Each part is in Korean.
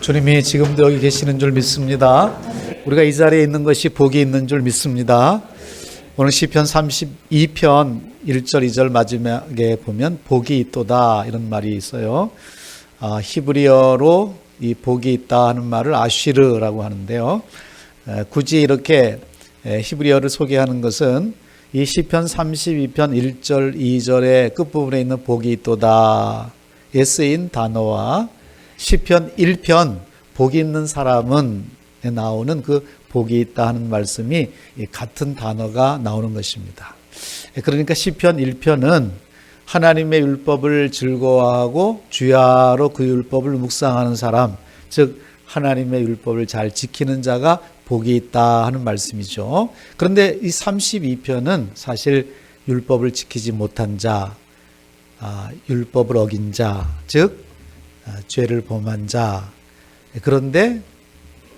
주님이 지금도 여기 계시는 줄 믿습니다. 우리가 이 자리에 있는 것이 복이 있는 줄 믿습니다. 오늘 시편 32편 1절 2절 마지막에 보면 복이 있도다 이런 말이 있어요. 히브리어로 이 복이 있다 하는 말을 아쉬르라고 하는데요. 굳이 이렇게 히브리어를 소개하는 것은 이 시편 32편 1절 2절의 끝부분에 있는 복이 있도다에 쓰인 단어와 시편 1편 복이 있는 사람은 나오는 그 복이 있다 하는 말씀이 같은 단어가 나오는 것입니다. 그러니까 시편 1편은 하나님의 율법을 즐거워하고 주야로 그 율법을 묵상하는 사람, 즉 하나님의 율법을 잘 지키는 자가 복이 있다 하는 말씀이죠. 그런데 이 32편은 사실 율법을 지키지 못한 자, 율법을 어긴 자, 즉 죄를 범한 자, 그런데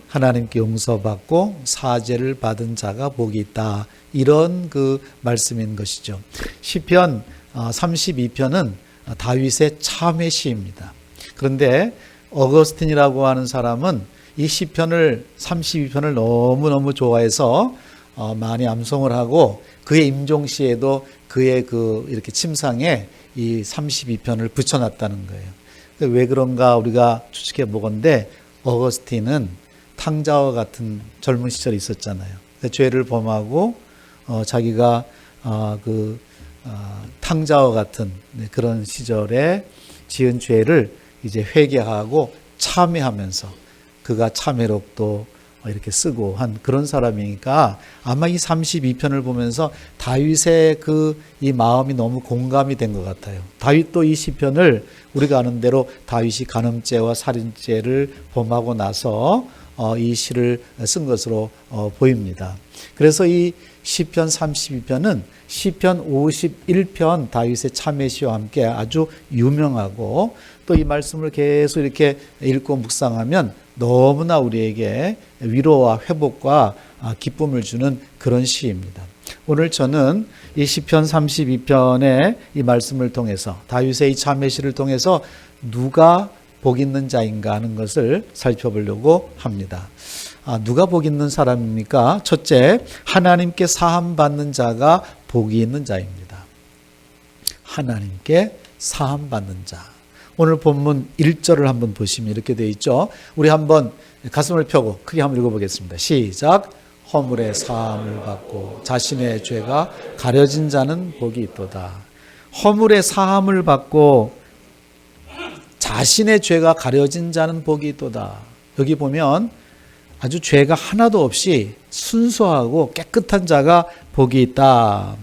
하나님께 용서받고 사죄를 받은 자가 복이 있다, 이런 그 말씀인 것이죠. 시편 32편은 다윗의 참회 시입니다. 그런데 어거스틴이라고 하는 사람은 이 시편을 32편을 너무너무 좋아해서 많이 암송을 하고 그의 임종시에도 그의 그 이렇게 침상에 이 32편을 붙여놨다는 거예요. 왜 그런가 우리가 추측해 보건대 어거스틴은 탕자와 같은 젊은 시절이 있었잖아요. 죄를 범하고 자기가 탕자와 같은 그런 시절에 지은 죄를 이제 회개하고 참회하면서 그가 참회록도 이렇게 쓰고 한 그런 사람이니까 아마 이 32편을 보면서 다윗의 이 마음이 너무 공감이 된 것 같아요. 다윗도 이 시편을 우리가 아는 대로 다윗이 간음죄와 살인죄를 범하고 나서 이 시를 쓴 것으로 보입니다. 그래서 이 시편 32편은 시편 51편 다윗의 참회시와 함께 아주 유명하고 또 이 말씀을 계속 이렇게 읽고 묵상하면 너무나 우리에게 위로와 회복과 기쁨을 주는 그런 시입니다. 오늘 저는 이 시편 32편의 이 말씀을 통해서 다윗의 이 참회시를 통해서 누가 복 있는 자인가 하는 것을 살펴보려고 합니다. 누가 복 있는 사람입니까? 첫째, 하나님께 사함받는 자가 복이 있는 자입니다. 하나님께 사함받는 자. 오늘 본문 1절을 한번 보시면 이렇게 되어 있죠. 우리 한번 가슴을 펴고 크게 한번 읽어보겠습니다. 시작. 허물의 사함을 받고 자신의 죄가 가려진 자는 복이 있도다. 허물의 사함을 받고 자신의 죄가 가려진 자는 복이 있도다. 여기 보면 아주 죄가 하나도 없이 순수하고 깨끗한 자가 복이 있다,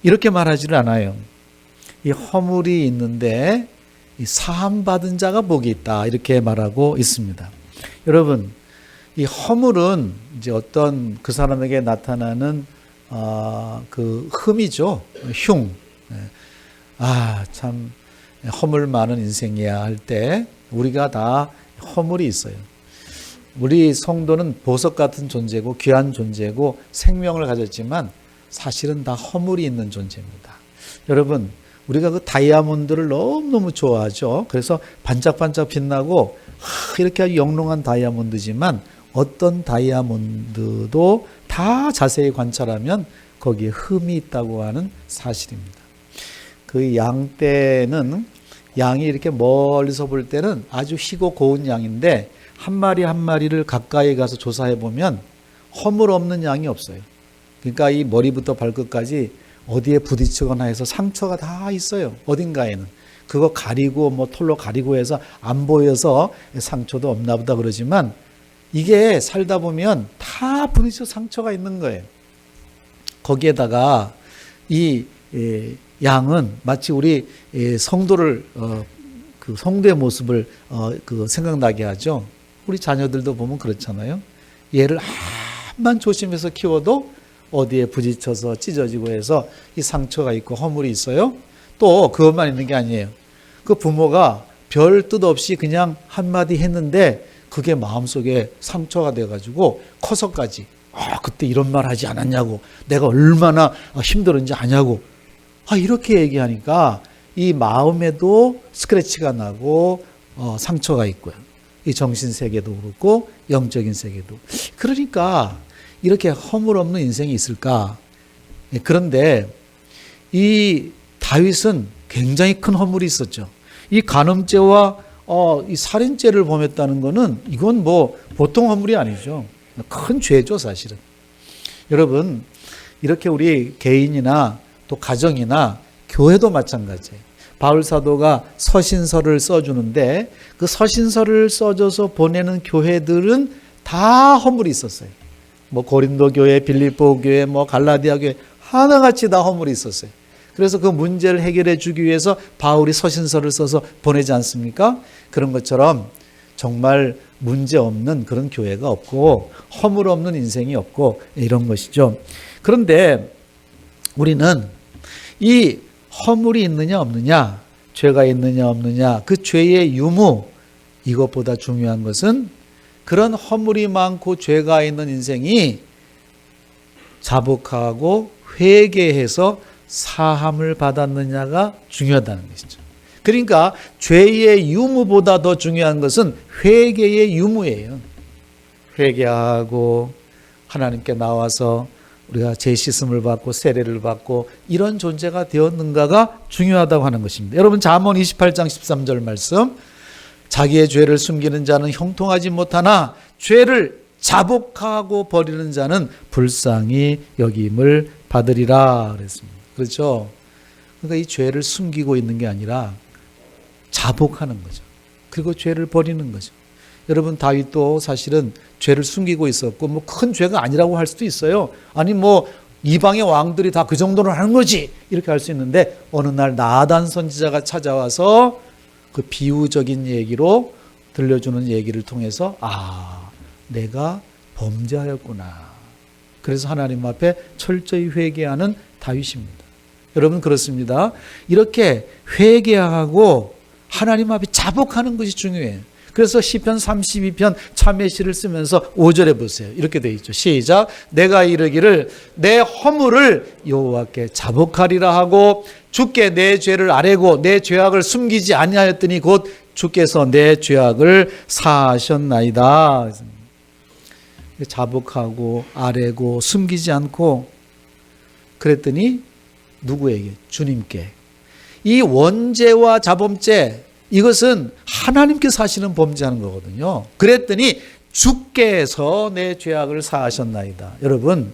이렇게 말하지를 않아요. 이 허물이 있는데 이 사함받은 자가 복이 있다, 이렇게 말하고 있습니다. 여러분, 이 허물은 이제 어떤 그 사람에게 나타나는 그 흠이죠. 흉. 참 허물 많은 인생이야 할 때 우리가 다 허물이 있어요. 우리 성도는 보석 같은 존재고 귀한 존재고 생명을 가졌지만 사실은 다 허물이 있는 존재입니다. 여러분, 우리가 그 다이아몬드를 너무너무 좋아하죠. 그래서 반짝반짝 빛나고 이렇게 영롱한 다이아몬드지만 어떤 다이아몬드도 다 자세히 관찰하면 거기에 흠이 있다고 하는 사실입니다. 그 양떼는 양이 이렇게 멀리서 볼 때는 아주 희고 고운 양인데 한 마리 한 마리를 가까이 가서 조사해 보면 허물 없는 양이 없어요. 그러니까 이 머리부터 발끝까지 어디에 부딪히거나 해서 상처가 다 있어요. 어딘가에는. 그거 가리고 톨로 가리고 해서 안 보여서 상처도 없나 보다 그러지만 이게 살다 보면 다 부딪혀 상처가 있는 거예요. 거기에다가 이 양은 마치 우리 성도를 그 성도의 모습을 생각나게 하죠. 우리 자녀들도 보면 그렇잖아요. 얘를 암만 조심해서 키워도 어디에 부딪혀서 찢어지고 해서 이 상처가 있고 허물이 있어요. 또 그것만 있는 게 아니에요. 그 부모가 별 뜻 없이 그냥 한마디 했는데 그게 마음속에 상처가 돼가지고 커서까지 그때 이런 말 하지 않았냐고, 내가 얼마나 힘들었는지 아냐고, 이렇게 얘기하니까 이 마음에도 스크래치가 나고 상처가 있고요. 이 정신 세계도 그렇고 영적인 세계도. 그러니까 이렇게 허물 없는 인생이 있을까? 그런데 이 다윗은 굉장히 큰 허물이 있었죠. 이 간음죄와 이 살인죄를 범했다는 것은 이건 뭐 보통 허물이 아니죠. 큰 죄죠, 사실은. 여러분, 이렇게 우리 개인이나 또 가정이나 교회도 마찬가지예요. 바울 사도가 서신서를 써주는데 그 서신서를 써줘서 보내는 교회들은 다 허물이 있었어요. 뭐 고린도 교회, 빌립보 교회, 뭐 갈라디아 교회 하나같이 다 허물이 있었어요. 그래서 그 문제를 해결해 주기 위해서 바울이 서신서를 써서 보내지 않습니까? 그런 것처럼 정말 문제 없는 그런 교회가 없고 허물 없는 인생이 없고 이런 것이죠. 그런데 우리는 이 허물이 있느냐 없느냐, 죄가 있느냐 없느냐, 그 죄의 유무, 이것보다 중요한 것은 그런 허물이 많고 죄가 있는 인생이 자복하고 회개해서 사함을 받았느냐가 중요하다는 것이죠. 그러니까 죄의 유무보다 더 중요한 것은 회개의 유무예요. 회개하고 하나님께 나와서 우리가 죄씻음을 받고 세례를 받고 이런 존재가 되었는가가 중요하다고 하는 것입니다. 여러분 잠언 28장 13절 말씀, 자기의 죄를 숨기는 자는 형통하지 못하나 죄를 자복하고 버리는 자는 불쌍히 여김을 받으리라 그랬습니다. 그렇죠? 그러니까 이 죄를 숨기고 있는 게 아니라 자복하는 거죠. 그리고 죄를 버리는 거죠. 여러분 다윗도 사실은 죄를 숨기고 있었고 뭐 큰 죄가 아니라고 할 수도 있어요. 아니 뭐 이방의 왕들이 다 그 정도는 하는 거지 이렇게 할 수 있는데 어느 날 나단 선지자가 찾아와서 그 비유적인 얘기로 들려주는 얘기를 통해서 내가 범죄하였구나. 그래서 하나님 앞에 철저히 회개하는 다윗입니다. 여러분 그렇습니다. 이렇게 회개하고 하나님 앞에 자복하는 것이 중요해요. 그래서 시편 32편 참회시를 쓰면서 5절에 보세요. 이렇게 되어 있죠. 시작. 내가 이르기를 내 허물을 여호와께 자복하리라 하고 주께 내 죄를 아뢰고 내 죄악을 숨기지 아니하였더니 곧 주께서 내 죄악을 사하셨나이다. 자복하고 아뢰고 숨기지 않고 그랬더니 누구에게? 주님께. 이 원죄와 자범죄 이것은 하나님께서 하시는 범죄하는 거거든요. 그랬더니 주께서 내 죄악을 사하셨나이다. 여러분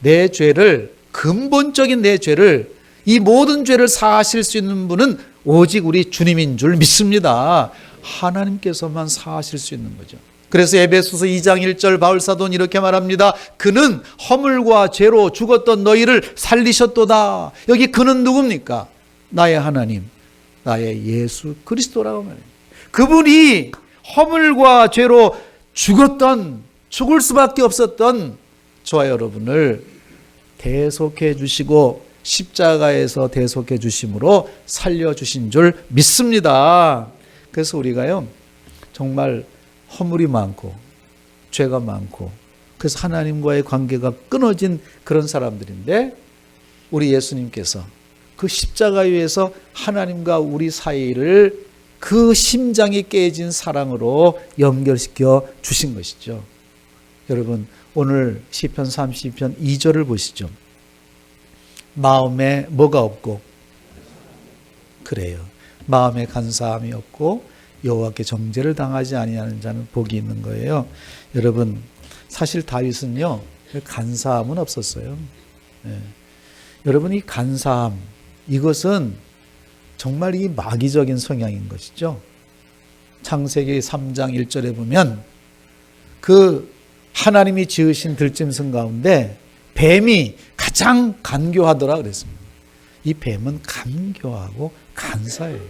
내 죄를 근본적인 내 죄를 이 모든 죄를 사하실 수 있는 분은 오직 우리 주님인 줄 믿습니다. 하나님께서만 사하실 수 있는 거죠. 그래서 에베소서 2장 1절 바울 사도는 이렇게 말합니다. 그는 허물과 죄로 죽었던 너희를 살리셨도다. 여기 그는 누굽니까? 나의 하나님, 나의 예수 그리스도라고 말해요. 그분이 허물과 죄로 죽을 수밖에 없었던 저와 여러분을 대속해 주시고 십자가에서 대속해 주심으로 살려주신 줄 믿습니다. 그래서 우리가요 정말 허물이 많고 죄가 많고 그래서 하나님과의 관계가 끊어진 그런 사람들인데 우리 예수님께서 그 십자가 위에서 하나님과 우리 사이를 그 심장이 깨진 사랑으로 연결시켜 주신 것이죠. 여러분 오늘 시편 32편 2절을 보시죠. 마음에 뭐가 없고 그래요. 마음에 간사함이 없고 여호와께 정죄를 당하지 아니하는 자는 복이 있는 거예요. 여러분 사실 다윗은요 간사함은 없었어요. 여러분 이 간사함 이것은 정말 이 마귀적인 성향인 것이죠. 창세기 3장 1절에 보면 그 하나님이 지으신 들짐승 가운데 뱀이 가장 간교하더라 그랬습니다. 이 뱀은 간교하고 간사해요.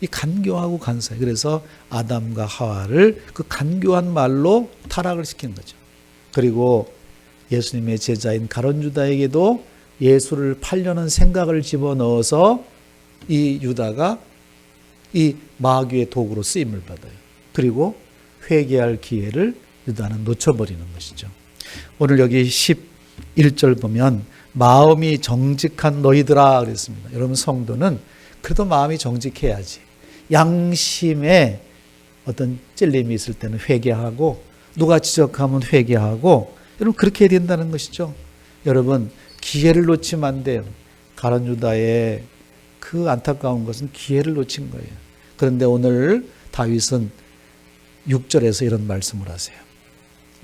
이 간교하고 간사해요. 그래서 아담과 하와를 그 간교한 말로 타락을 시킨 거죠. 그리고 예수님의 제자인 가룟유다에게도 예수를 팔려는 생각을 집어넣어서 이 유다가 이 마귀의 도구로 쓰임을 받아요. 그리고 회개할 기회를 유다는 놓쳐버리는 것이죠. 오늘 여기 11절 보면 마음이 정직한 너희들아 그랬습니다. 여러분 성도는 그래도 마음이 정직해야지. 양심에 어떤 찔림이 있을 때는 회개하고 누가 지적하면 회개하고 여러분 그렇게 해야 된다는 것이죠. 여러분 기회를 놓치면 안 돼요. 가룟 유다의 그 안타까운 것은 기회를 놓친 거예요. 그런데 오늘 다윗은 6절에서 이런 말씀을 하세요.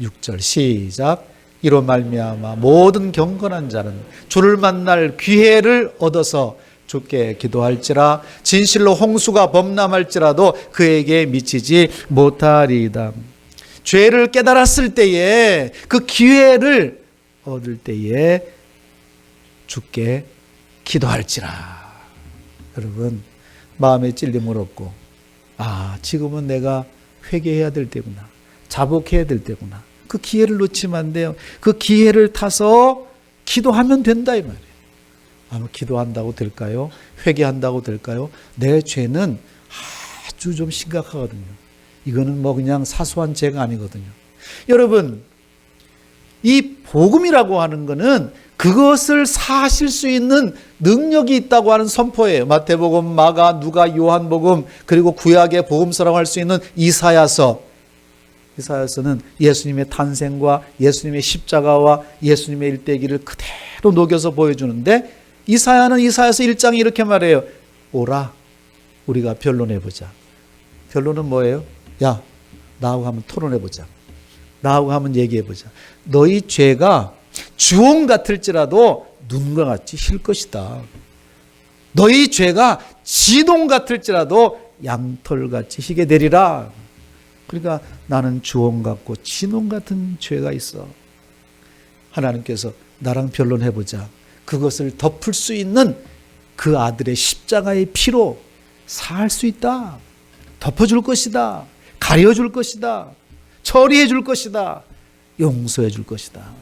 6절 시작. 이로 말미암아 모든 경건한 자는 주를 만날 기회를 얻어서 주께 기도할지라 진실로 홍수가 범람할지라도 그에게 미치지 못하리이다. 죄를 깨달았을 때에 그 기회를 얻을 때에 주께 기도할지라. 여러분 마음에 찔림을 얻고 지금은 내가 회개해야 될 때구나. 자복해야 될 때구나. 그 기회를 놓치면 안 돼요. 그 기회를 타서 기도하면 된다 이 말이에요. 기도한다고 될까요? 회개한다고 될까요? 내 죄는 아주 좀 심각하거든요. 이거는 뭐 그냥 사소한 죄가 아니거든요. 여러분 이 복음이라고 하는 거는 그것을 사실 수 있는 능력이 있다고 하는 선포예요. 마태복음, 마가, 누가, 요한복음 그리고 구약의 복음서라고 할 수 있는 이사야서는 예수님의 탄생과 예수님의 십자가와 예수님의 일대기를 그대로 녹여서 보여주는데 이사야는 이사야서 1장에 이렇게 말해요. 오라 우리가 변론해보자. 변론은 뭐예요? 야 나하고 한번 토론해보자. 나하고 한번 얘기해보자. 너희 죄가 주홍 같을지라도 눈과 같이 힐 것이다. 너희 죄가 진홍 같을지라도 양털같이 희게 되리라. 그러니까 나는 주홍 같고 진홍 같은 죄가 있어. 하나님께서 나랑 변론해보자. 그것을 덮을 수 있는 그 아들의 십자가의 피로 살 수 있다. 덮어줄 것이다. 가려줄 것이다. 처리해 줄 것이다. 용서해 줄 것이다.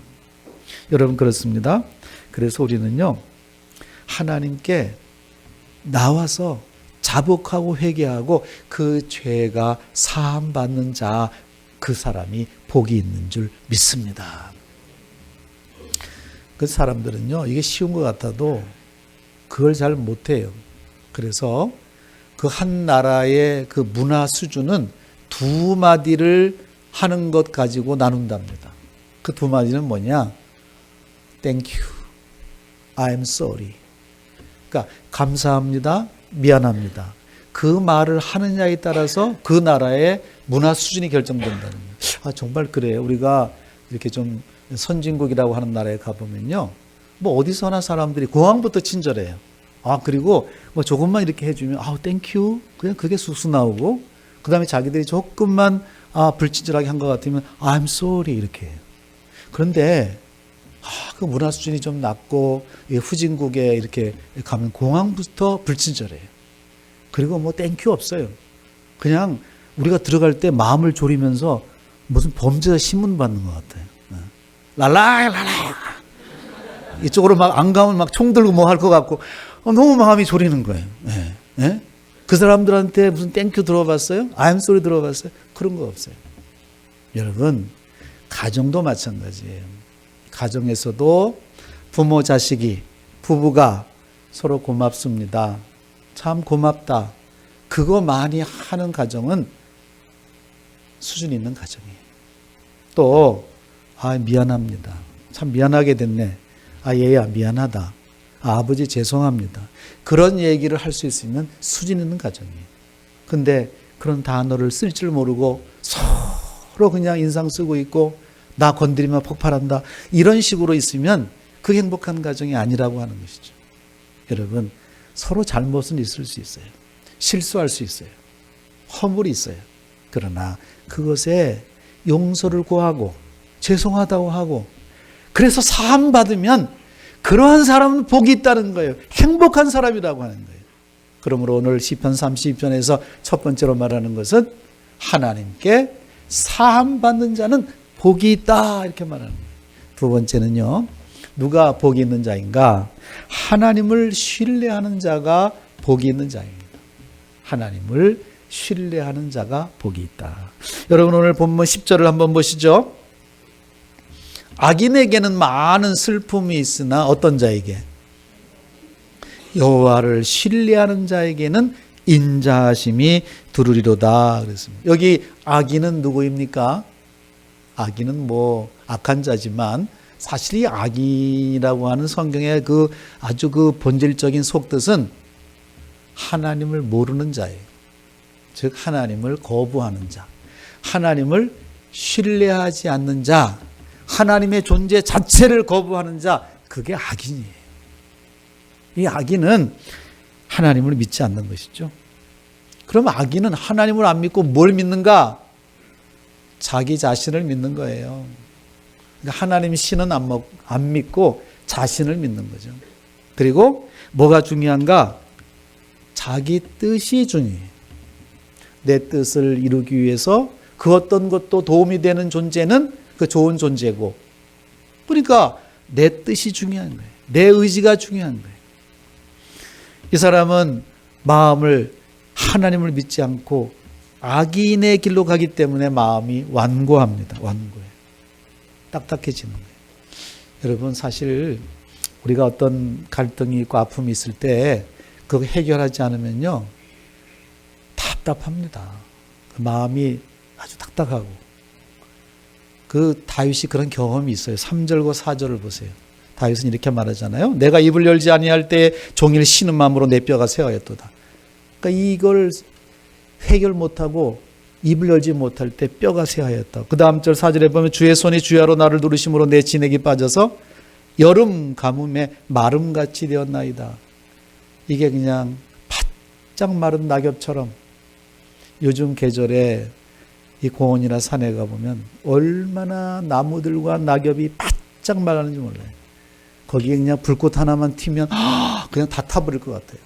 여러분 그렇습니다. 그래서 우리는요 하나님께 나와서 자복하고 회개하고 그 죄가 사함받는 자 그 사람이 복이 있는 줄 믿습니다. 그 사람들은요 이게 쉬운 것 같아도 그걸 잘 못해요. 그래서 그 한 나라의 그 문화 수준은 두 마디를 하는 것 가지고 나눈답니다. 그 두 마디는 뭐냐? Thank you, I'm sorry. 그러니까 감사합니다, 미안합니다. 그 말을 하느냐에 따라서 그 나라의 문화 수준이 결정된다는 거예요. 정말 그래요. 우리가 이렇게 좀 선진국이라고 하는 나라에 가보면요, 뭐 어디서나 사람들이 공항부터 친절해요. 그리고 뭐 조금만 이렇게 해주면 Thank you, 그냥 그게 쑥쑥 나오고, 그 다음에 자기들이 조금만 불친절하게 한 것 같으면 I'm sorry 이렇게 해요. 그런데 그 문화 수준이 좀 낮고 후진국에 이렇게 가면 공항부터 불친절해요. 그리고 뭐 땡큐 없어요. 그냥 우리가 들어갈 때 마음을 졸이면서 무슨 범죄자 신문 받는 것 같아요. 랄라 이쪽으로 막 안 가면 막 총 들고 뭐 할 것 같고 너무 마음이 졸이는 거예요. 네? 그 사람들한테 무슨 땡큐 들어봤어요? I'm sorry 들어봤어요? 그런 거 없어요. 여러분 가정도 마찬가지예요. 가정에서도 부모 자식이 부부가 서로 고맙습니다. 참 고맙다. 그거 많이 하는 가정은 수준 있는 가정이에요. 또 미안합니다. 참 미안하게 됐네. 얘야 미안하다. 아버지 죄송합니다. 그런 얘기를 할 수 있으면 수준 있는 가정이에요. 근데 그런 단어를 쓸 줄 모르고 서로 그냥 인상 쓰고 있고 나 건드리면 폭발한다. 이런 식으로 있으면 그게 행복한 가정이 아니라고 하는 것이죠. 여러분 서로 잘못은 있을 수 있어요. 실수할 수 있어요. 허물이 있어요. 그러나 그것에 용서를 구하고 죄송하다고 하고 그래서 사함 받으면 그러한 사람은 복이 있다는 거예요. 행복한 사람이라고 하는 거예요. 그러므로 오늘 시편 32편에서 첫 번째로 말하는 것은 하나님께 사함 받는 자는 복이 있다 이렇게 말하는 거예요. 두 번째는요. 누가 복이 있는 자인가? 하나님을 신뢰하는 자가 복이 있는 자입니다. 하나님을 신뢰하는 자가 복이 있다. 여러분 오늘 본문 10절을 한번 보시죠. 악인에게는 많은 슬픔이 있으나 어떤 자에게? 여호와를 신뢰하는 자에게는 인자하심이 두르리로다 그랬습니다. 여기 악인은 누구입니까? 악인은 뭐 악한 자지만 사실 이 악인이라고 하는 성경의 그 아주 그 본질적인 속뜻은 하나님을 모르는 자예요. 즉 하나님을 거부하는 자, 하나님을 신뢰하지 않는 자, 하나님의 존재 자체를 거부하는 자, 그게 악인이에요. 이 악인은 하나님을 믿지 않는 것이죠. 그럼 악인은 하나님을 안 믿고 뭘 믿는가? 자기 자신을 믿는 거예요. 그러니까 하나님 신은 안 믿고 자신을 믿는 거죠. 그리고 뭐가 중요한가? 자기 뜻이 중요해요. 내 뜻을 이루기 위해서 그 어떤 것도 도움이 되는 존재는 그 좋은 존재고, 그러니까 내 뜻이 중요한 거예요. 내 의지가 중요한 거예요. 이 사람은 마음을 하나님을 믿지 않고 악인의 길로 가기 때문에 마음이 완고합니다. 완고해요. 딱딱해지는 거예요. 여러분 사실 우리가 어떤 갈등이 있고 아픔이 있을 때 그거 해결하지 않으면요 답답합니다. 그 마음이 아주 딱딱하고. 그 다윗이 그런 경험이 있어요. 3절과 4절을 보세요. 다윗은 이렇게 말하잖아요. 내가 입을 열지 아니할 때 종일 쉬는 마음으로 내 뼈가 쇠하였도다. 그러니까 이걸 해결 못하고 입을 열지 못할 때 뼈가 쇠하였다. 그 다음 절 4절에 보면 주의 손이 주야로 나를 누르심으로 내 진액이 빠져서 여름 가뭄에 마름같이 되었나이다. 이게 그냥 바짝 마른 낙엽처럼 요즘 계절에 이 공원이나 산에 가보면 얼마나 나무들과 낙엽이 바짝 말랐는지 몰라요. 거기에 그냥 불꽃 하나만 튀면 그냥 다 타버릴 것 같아요.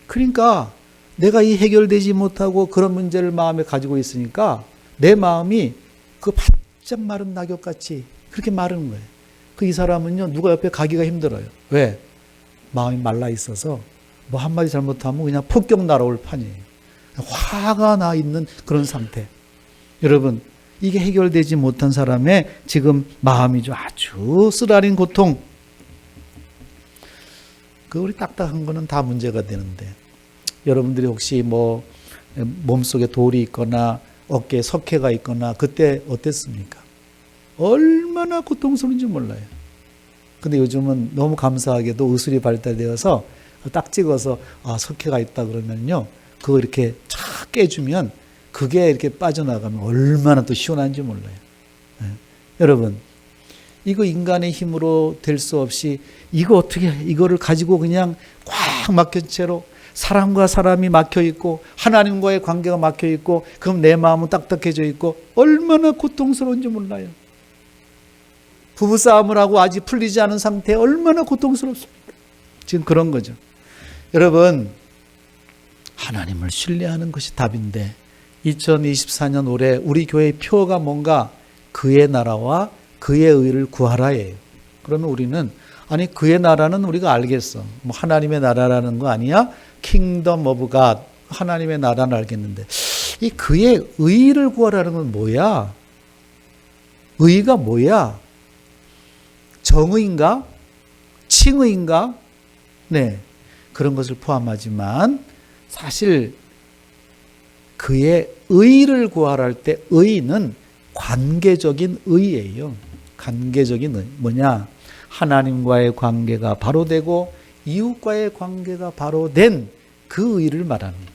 그러니까 내가 이 해결되지 못하고 그런 문제를 마음에 가지고 있으니까 내 마음이 그 바짝 마른 낙엽같이 그렇게 마른 거예요. 그 이 사람은요 누가 옆에 가기가 힘들어요. 왜? 마음이 말라 있어서 뭐 한마디 잘못하면 그냥 폭격 날아올 판이에요. 화가 나 있는 그런 상태. 여러분 이게 해결되지 못한 사람의 지금 마음이 아주 쓰라린 고통. 그 우리 딱딱한 거는 다 문제가 되는데 여러분들이 혹시 뭐 몸속에 돌이 있거나 어깨에 석회가 있거나 그때 어땠습니까? 얼마나 고통스러운지 몰라요. 근데 요즘은 너무 감사하게도 의술이 발달되어서 딱 찍어서 석회가 있다 그러면요 그거 이렇게 쫙 깨주면 그게 이렇게 빠져나가면 얼마나 또 시원한지 몰라요. 네. 여러분 이거 인간의 힘으로 될 수 없이 이거 어떻게 이거를 가지고 그냥 꽉 막힌 채로 사람과 사람이 막혀 있고 하나님과의 관계가 막혀 있고 그럼 내 마음은 딱딱해져 있고 얼마나 고통스러운지 몰라요. 부부싸움을 하고 아직 풀리지 않은 상태에 얼마나 고통스럽습니까? 지금 그런 거죠. 여러분 하나님을 신뢰하는 것이 답인데 2024년 올해 우리 교회의 표가 뭔가 그의 나라와 그의 의를 구하라예요. 그러면 우리는 아니 그의 나라는 우리가 알겠어. 뭐 하나님의 나라라는 거 아니야? 킹덤 오브 갓 하나님의 나라는 알겠는데 이 그의 의를 구하라는 건 뭐야? 의가 뭐야? 정의인가? 칭의인가? 네, 그런 것을 포함하지만 사실 그의 의를 구하라 할 때 의는 관계적인 의예요. 관계적인 의. 뭐냐? 하나님과의 관계가 바로 되고 이웃과의 관계가 바로 된 그 의를 말하는 거예요.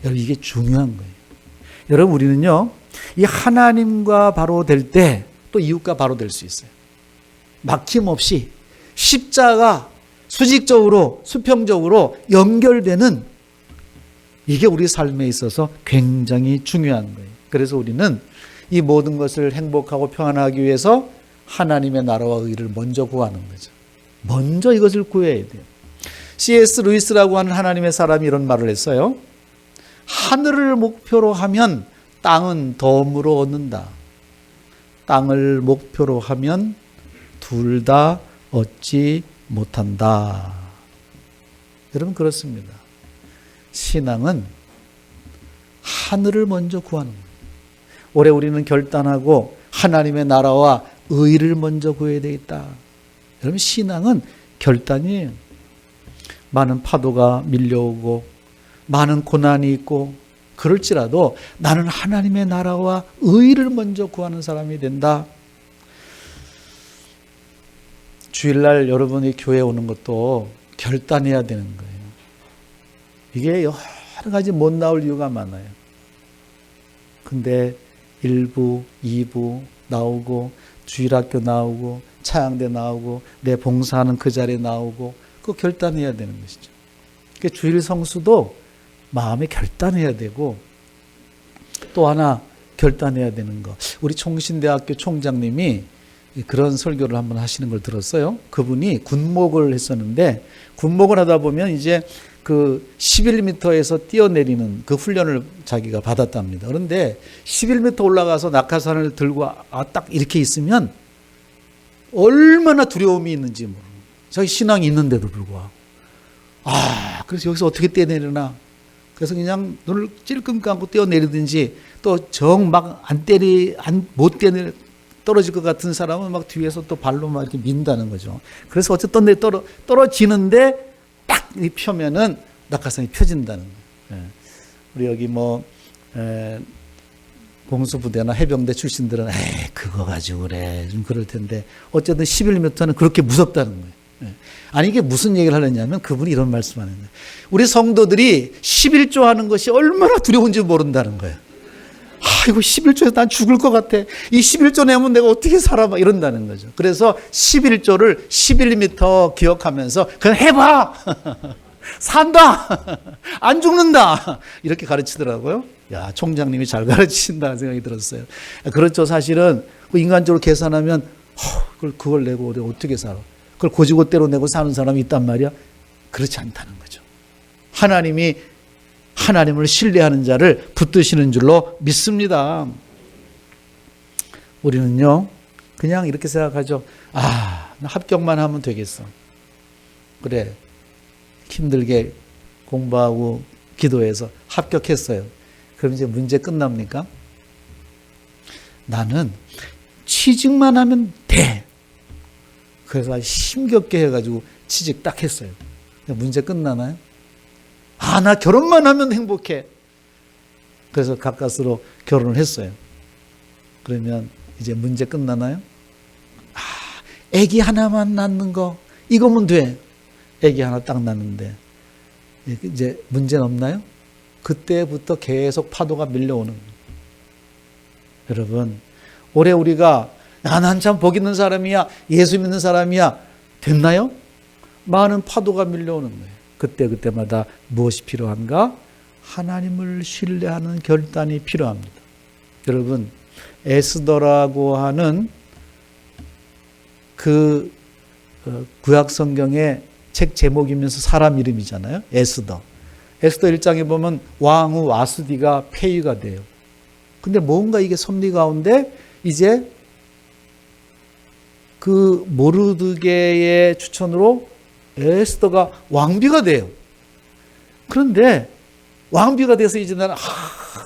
여러분 이게 중요한 거예요. 여러분 우리는요 이 하나님과 바로 될 때 또 이웃과 바로 될 수 있어요. 막힘없이 십자가 수직적으로 수평적으로 연결되는 이게 우리 삶에 있어서 굉장히 중요한 거예요. 그래서 우리는 이 모든 것을 행복하고 평안하기 위해서 하나님의 나라와 의를 먼저 구하는 거죠. 먼저 이것을 구해야 돼요. C.S. 루이스라고 하는 하나님의 사람이 이런 말을 했어요. 하늘을 목표로 하면 땅은 덤으로 얻는다. 땅을 목표로 하면 둘 다 얻지 못한다. 여러분 그렇습니다. 신앙은 하늘을 먼저 구하는 거예요. 올해 우리는 결단하고 하나님의 나라와 의를 먼저 구해야 되겠다. 여러분 신앙은 결단이에요. 많은 파도가 밀려오고 많은 고난이 있고 그럴지라도 나는 하나님의 나라와 의를 먼저 구하는 사람이 된다. 주일날 여러분이 교회에 오는 것도 결단해야 되는 거예요. 이게 여러 가지 못 나올 이유가 많아요. 근데 1부, 2부 나오고 주일학교 나오고 차양대 나오고 내 봉사하는 그 자리에 나오고 그거 결단해야 되는 것이죠. 그러니까 주일 성수도 마음에 결단해야 되고 또 하나 결단해야 되는 거. 우리 총신대학교 총장님이 그런 설교를 한번 하시는 걸 들었어요. 그분이 군목을 했었는데 군목을 하다 보면 이제 그 11m에서 뛰어내리는 그 훈련을 자기가 받았답니다. 그런데 11m 올라가서 낙하산을 들고 딱 이렇게 있으면 얼마나 두려움이 있는지 모르는 거예요. 자기 신앙이 있는데도 불구하고. 그래서 여기서 어떻게 뛰어내리나. 그래서 그냥 눈을 찔끔 감고 뛰어내리든지 또 정 막 못 뛰어내리 떨어질 것 같은 사람은 막 뒤에서 또 발로 막 이렇게 민다는 거죠. 그래서 어쨌든 떨어지는데 딱 펴면은 낙하산이 펴진다는 거예요. 우리 여기 공수부대나 해병대 출신들은 그거 가지고 그래 좀 그럴 텐데 어쨌든 11m는 그렇게 무섭다는 거예요. 아니 이게 무슨 얘기를 하느냐면 그분이 이런 말씀하는 거예요. 우리 성도들이 11조 하는 것이 얼마나 두려운지 모른다는 거예요. 이거 11조에서 난 죽을 것 같아. 이 11조 내면 내가 어떻게 살아? 막 이런다는 거죠. 그래서 11조를 11m 기억하면서 그냥 해봐. 산다. 안 죽는다. 이렇게 가르치더라고요. 야, 총장님이 잘 가르치신다는 생각이 들었어요. 그렇죠. 사실은 인간적으로 계산하면 그걸 내고 어떻게 살아? 그걸 고지고대로 내고 사는 사람이 있단 말이야. 그렇지 않다는 거죠. 하나님을 신뢰하는 자를 붙드시는 줄로 믿습니다. 우리는요, 그냥 이렇게 생각하죠. 나 합격만 하면 되겠어. 그래, 힘들게 공부하고 기도해서 합격했어요. 그럼 이제 문제 끝납니까? 나는 취직만 하면 돼. 그래서 힘겹게 해가지고 취직 딱 했어요. 문제 끝나나요? 나 결혼만 하면 행복해. 그래서 가까스로 결혼을 했어요. 그러면 이제 문제 끝나나요? 아기 하나만 낳는 거 이거면 돼. 아기 하나 딱 낳는데 이제 문제는 없나요? 그때부터 계속 파도가 밀려오는 거예요. 여러분, 올해 우리가 난 참 복 있는 사람이야, 예수 믿는 사람이야 됐나요? 많은 파도가 밀려오는 거예요. 그때마다 무엇이 필요한가? 하나님을 신뢰하는 결단이 필요합니다. 여러분, 에스더라고 하는 그 구약 성경의 책 제목이면서 사람 이름이잖아요. 에스더 1장에 보면 왕후 와스디가 폐위가 돼요. 근데 뭔가 이게 섭리 가운데 이제 그 모르드게의 추천으로 에스더가 왕비가 돼요. 그런데 왕비가 돼서 이제 나는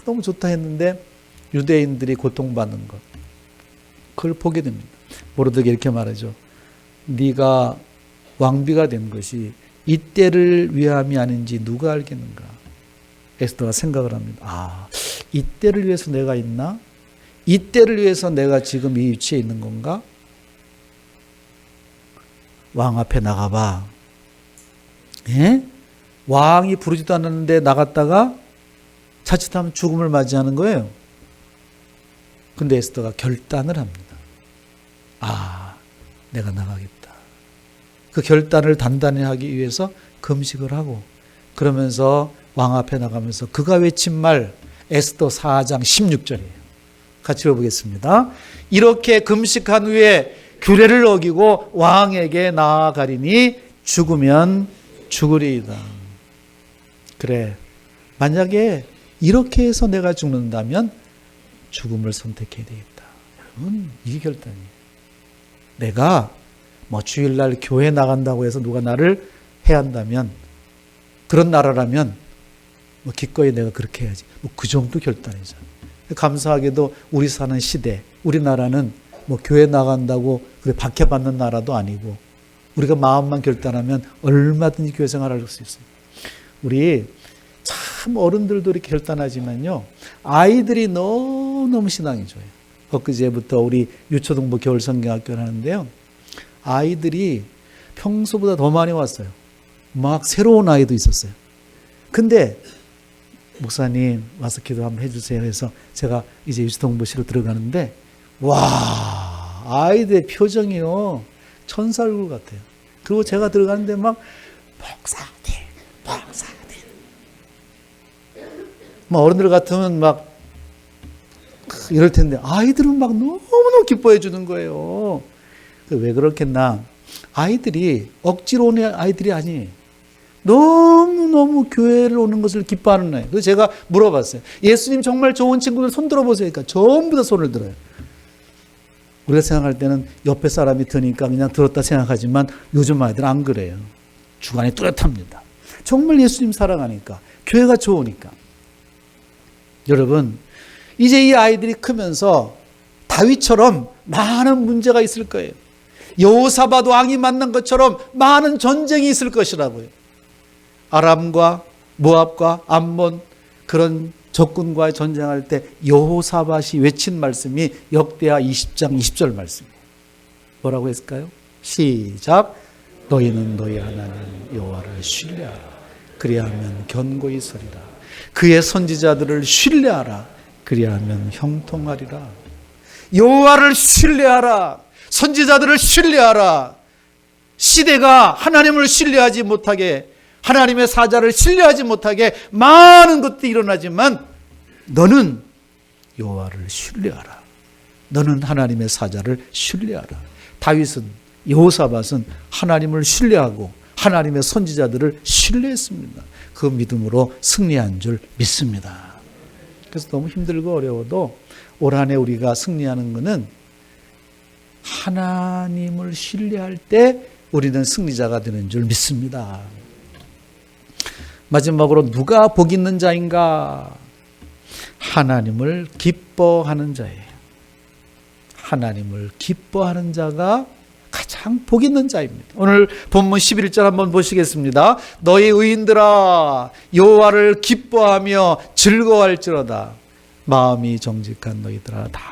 너무 좋다 했는데 유대인들이 고통받는 것, 그걸 보게 됩니다. 모르드게 이렇게 말하죠. 네가 왕비가 된 것이 이때를 위함이 아닌지 누가 알겠는가. 에스더가 생각을 합니다. 이때를 위해서 내가 있나? 이때를 위해서 내가 지금 이 위치에 있는 건가? 왕 앞에 나가봐. 왕이 부르지도 않았는데 나갔다가 자칫하면 죽음을 맞이하는 거예요. 근데 에스더가 결단을 합니다. 내가 나가겠다. 그 결단을 단단히 하기 위해서 금식을 하고 그러면서 왕 앞에 나가면서 그가 외친 말 에스더 4장 16절이에요. 같이 읽어보겠습니다. 이렇게 금식한 후에 규례를 어기고 왕에게 나아가리니 죽으면 죽으리이다. 그래, 만약에 이렇게 해서 내가 죽는다면 죽음을 선택해야 되겠다. 여러분, 이게 결단이에요. 내가 주일날 교회 나간다고 해서 누가 나를 해한다면, 그런 나라라면 기꺼이 내가 그렇게 해야지. 그 정도 결단이죠. 감사하게도 우리 사는 시대, 우리나라는 교회 나간다고 그래 박해받는 나라도 아니고 우리가 마음만 결단하면 얼마든지 교회 생활할 수 있습니다. 우리 참 어른들도 이렇게 결단하지만요, 아이들이 너무너무 신앙이 좋아요. 엊그제부터 우리 유초동부 겨울성경학교를 하는데요, 아이들이 평소보다 더 많이 왔어요. 막 새로운 아이도 있었어요. 근데 목사님 와서 기도 한번 해주세요 해서 제가 이제 유초동부시로 들어가는데, 와, 아이들의 표정이요, 천사 얼굴 같아요. 그리고 제가 들어가는데 막 목사님 어른들 같으면 막 이럴 텐데 아이들은 막 너무너무 기뻐해 주는 거예요. 왜 그렇겠나? 아이들이 억지로 오는 아이들이 아니에요. 너무너무 교회를 오는 것을 기뻐하는 아이. 그래서 제가 물어봤어요. 예수님 정말 좋은 친구들 손 들어보세요. 그러니까 전부 다 손을 들어요. 우리가 생각할 때는 옆에 사람이 드니까 그냥 들었다 생각하지만 요즘 아이들은 안 그래요. 주관이 뚜렷합니다. 정말 예수님 사랑하니까, 교회가 좋으니까. 여러분, 이제 이 아이들이 크면서 다윗처럼 많은 문제가 있을 거예요. 여호사밧 왕이 만난 것처럼 많은 전쟁이 있을 것이라고요. 아람과 모압과 암몬, 그런 적군과의 전쟁할 때 여호사밧이 외친 말씀이 역대하 20장 20절 말씀이에요. 뭐라고 했을까요? 시작. 너희는 너희 하나님 여호와를 신뢰하라. 그리하면 견고히 서리라. 그의 선지자들을 신뢰하라. 그리하면 형통하리라. 여호와를 신뢰하라. 선지자들을 신뢰하라. 시대가 하나님을 신뢰하지 못하게, 하나님의 사자를 신뢰하지 못하게 많은 것들이 일어나지만 너는 여호와를 신뢰하라. 너는 하나님의 사자를 신뢰하라. 다윗은, 여호사밧은 하나님을 신뢰하고 하나님의 선지자들을 신뢰했습니다. 그 믿음으로 승리한 줄 믿습니다. 그래서 너무 힘들고 어려워도 올 한 해 우리가 승리하는 것은 하나님을 신뢰할 때 우리는 승리자가 되는 줄 믿습니다. 마지막으로 누가 복 있는 자인가? 하나님을 기뻐하는 자예요. 하나님을 기뻐하는 자가 가장 복 있는 자입니다. 오늘 본문 11절 한번 보시겠습니다. 너희 의인들아 여호와를 기뻐하며 즐거워할지로다. 마음이 정직한 너희들아 다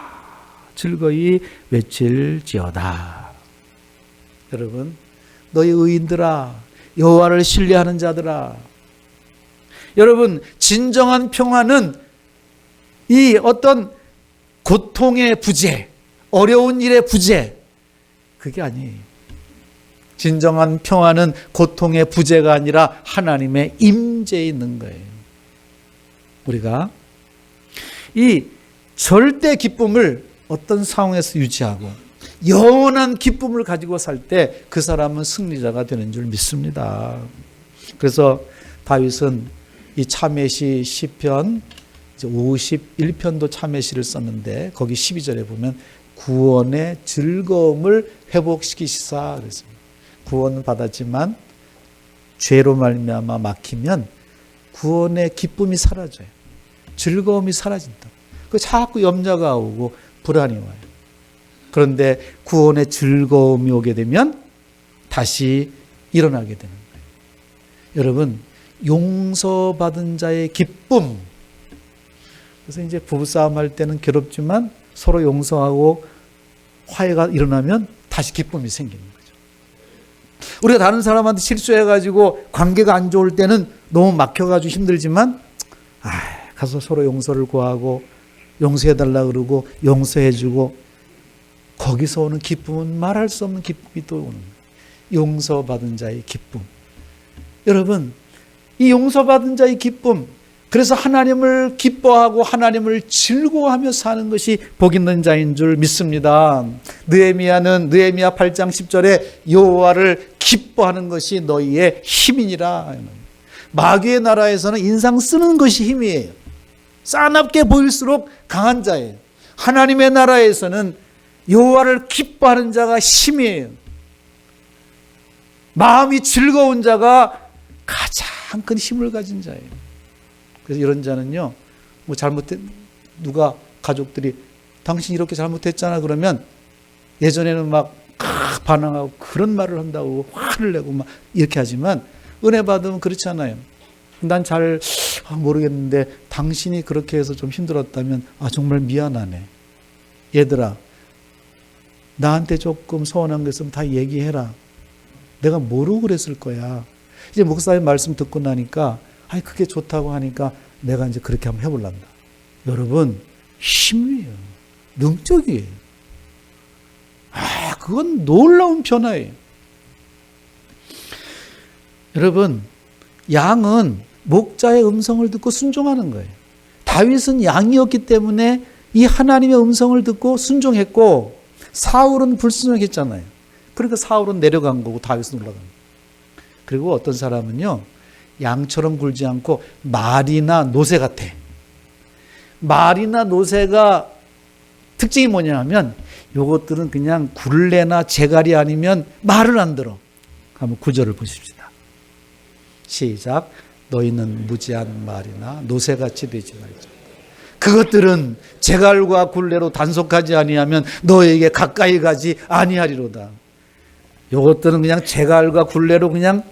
즐거이 외칠지어다. 여러분, 너희 의인들아, 여호와를 신뢰하는 자들아. 여러분, 진정한 평화는 이 어떤 고통의 부재, 어려운 일의 부재, 그게 아니에요. 진정한 평화는 고통의 부재가 아니라 하나님의 임재에 있는 거예요. 우리가 이 절대 기쁨을 어떤 상황에서 유지하고 영원한 기쁨을 가지고 살 때 그 사람은 승리자가 되는 줄 믿습니다. 그래서 다윗은 이 참회시 시편 51편도 참회시를 썼는데 거기 12절에 보면 구원의 즐거움을 회복시키시사 그랬습니다. 구원을 받았지만 죄로 말미암아 막히면 구원의 기쁨이 사라져요. 즐거움이 사라진다. 그 자꾸 염려가 오고 불안이 와요. 그런데 구원의 즐거움이 오게 되면 다시 일어나게 되는 거예요. 여러분, 용서받은 자의 기쁨. 그래서 이제 부부싸움 할 때는 괴롭지만 서로 용서하고 화해가 일어나면 다시 기쁨이 생기는 거죠. 우리가 다른 사람한테 실수해가지고 관계가 안 좋을 때는 너무 막혀가지고 힘들지만 가서 서로 용서를 구하고 용서해달라 그러고 용서해주고 거기서 오는 기쁨은 말할 수 없는 기쁨이 또 오는 거예요. 용서받은 자의 기쁨. 여러분, 이 용서받은 자의 기쁨, 그래서 하나님을 기뻐하고 하나님을 즐거워하며 사는 것이 복 있는 자인 줄 믿습니다. 느헤미야는 느헤미야 8장 10절에 여호와를 기뻐하는 것이 너희의 힘이니라. 마귀의 나라에서는 인상 쓰는 것이 힘이에요. 싸납게 보일수록 강한 자예요. 하나님의 나라에서는 여호와를 기뻐하는 자가 힘이에요. 마음이 즐거운 자가 가장 큰 힘을 가진 자예요. 그래서 이런 자는요, 뭐 누가 가족들이 당신 이렇게 잘못했잖아 그러면 예전에는 막 반항하고 그런 말을 한다고 화를 내고 막 이렇게 하지만 은혜 받으면 그렇지 않아요. 난 잘 모르겠는데 당신이 그렇게 해서 좀 힘들었다면 정말 미안하네. 얘들아, 나한테 조금 서운한 거 있으면 다 얘기해라. 내가 모르고 그랬을 거야. 이제 목사님 말씀 듣고 나니까 그게 좋다고 하니까 내가 이제 그렇게 한번 해볼란다. 여러분, 힘이에요. 능력이에요. 그건 놀라운 변화예요. 여러분, 양은 목자의 음성을 듣고 순종하는 거예요. 다윗은 양이었기 때문에 이 하나님의 음성을 듣고 순종했고, 사울은 불순종했잖아요. 그러니까 사울은 내려간 거고 다윗은 올라간 거예요. 그리고 어떤 사람은요, 양처럼 굴지 않고 말이나 노새 같아. 말이나 노새가 특징이 뭐냐면 요것들은 그냥 굴레나 재갈이 아니면 말을 안 들어. 한번 구절을 보십시다. 시작. 너희는 무지한 말이나 노새같이 되지 말자. 그것들은 재갈과 굴레로 단속하지 아니하면 너에게 가까이 가지 아니하리로다. 요것들은 그냥 재갈과 굴레로 그냥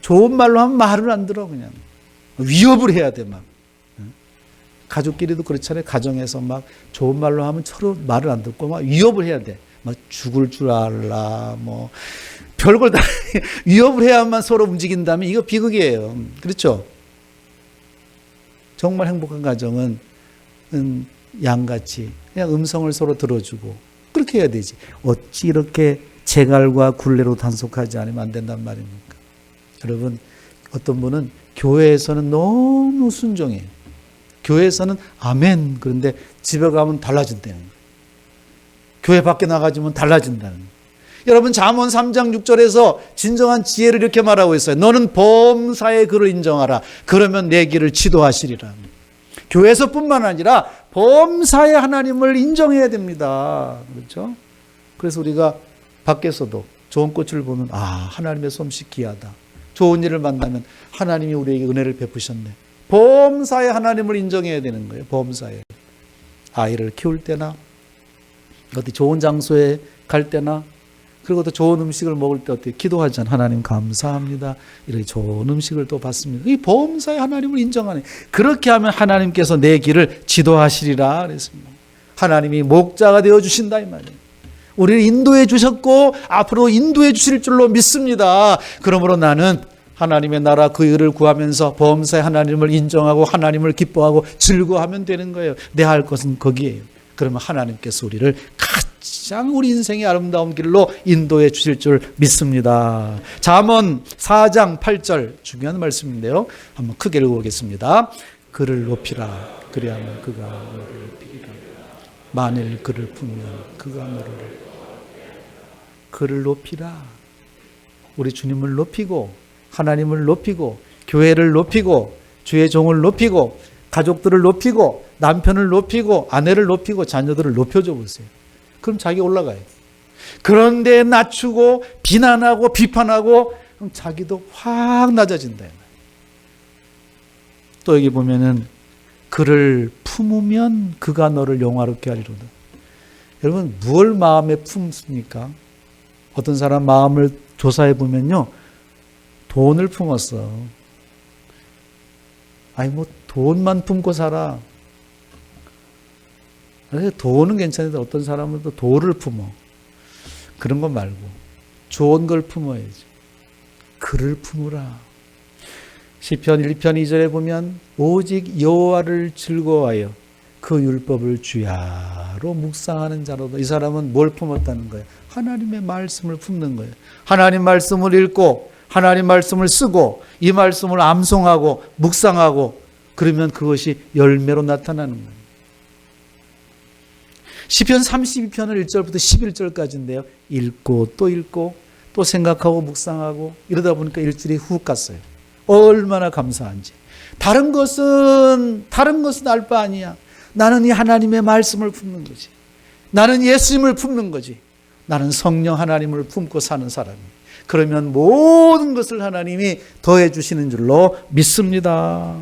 좋은 말로 하면 말을 안 들어. 그냥 위협을 해야 돼. 막 가족끼리도 그렇잖아요. 가정에서 막 좋은 말로 하면 서로 말을 안 듣고 막 위협을 해야 돼. 막 죽을 줄 알라, 뭐 별걸 다 위협을 해야만 서로 움직인다면 이거 비극이에요. 그렇죠? 정말 행복한 가정은 양같이 그냥 음성을 서로 들어주고 그렇게 해야 되지. 어찌 이렇게 재갈과 굴레로 단속하지 않으면 안 된단 말입니까? 여러분, 어떤 분은 교회에서는 너무 순종해요. 교회에서는 아멘. 그런데 집에 가면 달라진다는 거예요. 교회 밖에 나가지면 달라진다는 거예요. 여러분, 잠언 3장 6절에서 진정한 지혜를 이렇게 말하고 있어요. 너는 범사의 글을 인정하라. 그러면 내 길을 지도하시리라. 교회에서뿐만 아니라 범사의 하나님을 인정해야 됩니다. 그렇죠? 그래서 우리가 밖에서도 좋은 꽃을 보면 하나님의 솜씨 귀하다. 좋은 일을 만나면 하나님이 우리에게 은혜를 베푸셨네. 범사의 하나님을 인정해야 되는 거예요. 범사의. 아이를 키울 때나 어디 좋은 장소에 갈 때나 그리고 또 좋은 음식을 먹을 때 어떻게 기도하잖아요. 하나님 감사합니다. 이렇게 좋은 음식을 또 받습니다. 이 범사의 하나님을 인정하네. 그렇게 하면 하나님께서 내 길을 지도하시리라 그랬습니다. 하나님이 목자가 되어주신다 이 말이에요. 우리를 인도해 주셨고 앞으로 인도해 주실 줄로 믿습니다. 그러므로 나는 하나님의 나라 그 의를 구하면서 범사의 하나님을 인정하고 하나님을 기뻐하고 즐거워하면 되는 거예요. 내 할 것은 거기에요. 그러면 하나님께서 우리를 가장 우리 인생의 아름다운 길로 인도해 주실 줄 믿습니다. 잠언 4장 8절 중요한 말씀인데요. 한번 크게 읽어보겠습니다. 그를 높이라. 그리하면 그가 너를 높이리라. 만일 그를 품으면 그가 너를 그를 높이라. 우리 주님을 높이고 하나님을 높이고 교회를 높이고 주의 종을 높이고 가족들을 높이고 남편을 높이고 아내를 높이고 자녀들을 높여줘 보세요. 그럼 자기 올라가요. 그런데 낮추고 비난하고 비판하고 그럼 자기도 확 낮아진다. 또 여기 보면은 그를 품으면 그가 너를 영화롭게 하리로다. 여러분, 무엇을 마음에 품습니까? 어떤 사람 마음을 조사해 보면요, 돈을 품었어. 돈만 품고 살아. 돈은 괜찮은데 어떤 사람은 또 돌을 품어. 그런 거 말고 좋은 걸 품어야지. 그를 품으라. 시편 1편 2절에 보면 오직 여호와를 즐거워하여 그 율법을 주야로 묵상하는 자로다. 이 사람은 뭘 품었다는 거예요? 하나님의 말씀을 품는 거예요. 하나님 말씀을 읽고 하나님 말씀을 쓰고 이 말씀을 암송하고 묵상하고 그러면 그것이 열매로 나타나는 거예요. 시편 32편을 1절부터 11절까지인데요. 읽고 또 생각하고 묵상하고 이러다 보니까 일주일이 훅 갔어요. 얼마나 감사한지. 다른 것은 알 바 아니야. 나는 이 하나님의 말씀을 품는 거지. 나는 예수님을 품는 거지. 나는 성령 하나님을 품고 사는 사람이에요. 그러면 모든 것을 하나님이 더해 주시는 줄로 믿습니다.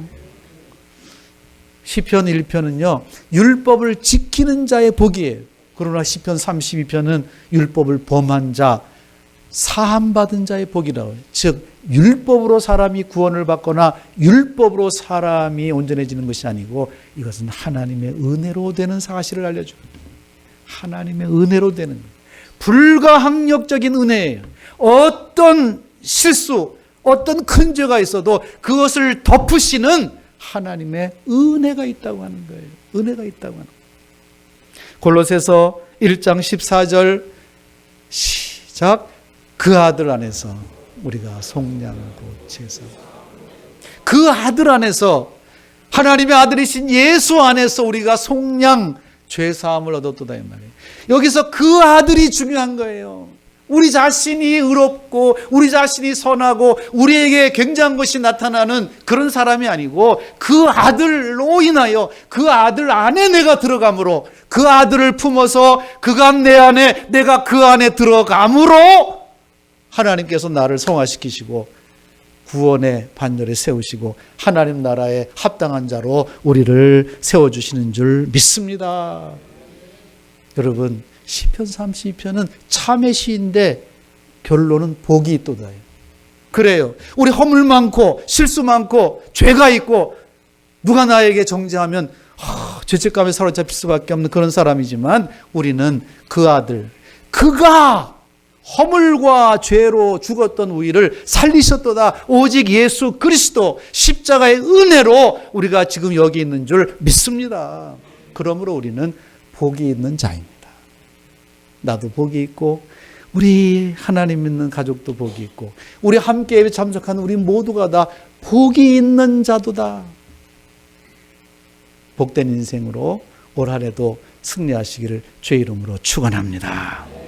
시편 1편은요. 율법을 지키는 자의 복이에요. 그러나 시편 32편은 율법을 범한 자, 사함받은 자의 복이라고 해요. 즉 율법으로 사람이 구원을 받거나 율법으로 사람이 온전해지는 것이 아니고 이것은 하나님의 은혜로 되는 사실을 알려줍니다. 하나님의 은혜로 되는 불가항력적인 은혜예요. 어떤 실수, 어떤 큰 죄가 있어도 그것을 덮으시는 하나님의 은혜가 있다고 하는 거예요. 은혜가 있다고 하는 거예요. 골로새서 1장 14절 시작. 그 아들 안에서 우리가 속량하고 제사. 그 아들 안에서 하나님의 아들이신 예수 안에서 우리가 속량 죄사함을 얻었도다 이 말이에요. 여기서 그 아들이 중요한 거예요. 우리 자신이 의롭고 우리 자신이 선하고 우리에게 굉장한 것이 나타나는 그런 사람이 아니고 그 아들로 인하여 그 아들 안에 내가 들어감으로 그 아들을 품어서 그가 내 안에 내가 그 안에 들어감으로 하나님께서 나를 성화시키시고 구원의 반열에 세우시고 하나님 나라에 합당한 자로 우리를 세워주시는 줄 믿습니다. 여러분 시편 32편은 참의 시인데 결론은 복이 있도다. 그래요. 우리 허물 많고 실수 많고 죄가 있고 누가 나에게 정죄하면 죄책감에 사로잡힐 수밖에 없는 그런 사람이지만 우리는 그 아들, 그가 허물과 죄로 죽었던 우리를 살리셨도다. 오직 예수 그리스도 십자가의 은혜로 우리가 지금 여기 있는 줄 믿습니다. 그러므로 우리는 복이 있는 자입니다. 나도 복이 있고 우리 하나님 믿는 가족도 복이 있고 우리 함께 예배 참석하는 우리 모두가 다 복이 있는 자도다. 복된 인생으로 올 한 해도 승리하시기를 주의 이름으로 축원합니다.